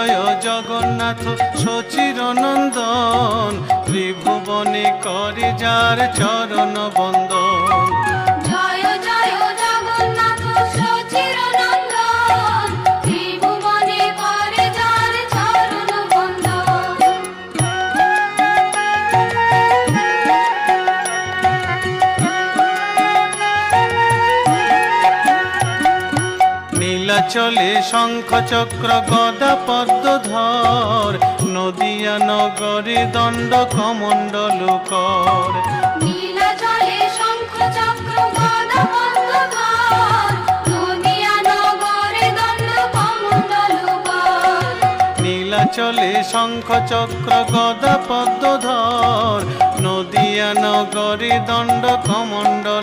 জয় জগন্নাথ সচির নন্দন, ত্রিভুবনে করে যার চরণ বন্দন। জয় জয় জগন্নাথ সচির নন্দন, ত্রিভুবনে করে যার চরণ বন্দন। নীলাচলে শঙ্খ চক্র গদা পদ্মধর, নদিয়া নগরে দণ্ড কমণ্ডল কর। নীলাচলে শঙ্খ চক্র গদা পদ্মধর, নদিয়া নগরে দণ্ড কমণ্ডল কর। নীলাচলে শঙ্খ চক্র গদা পদ্মধর, নদিয়া নগরে দণ্ড কমণ্ডল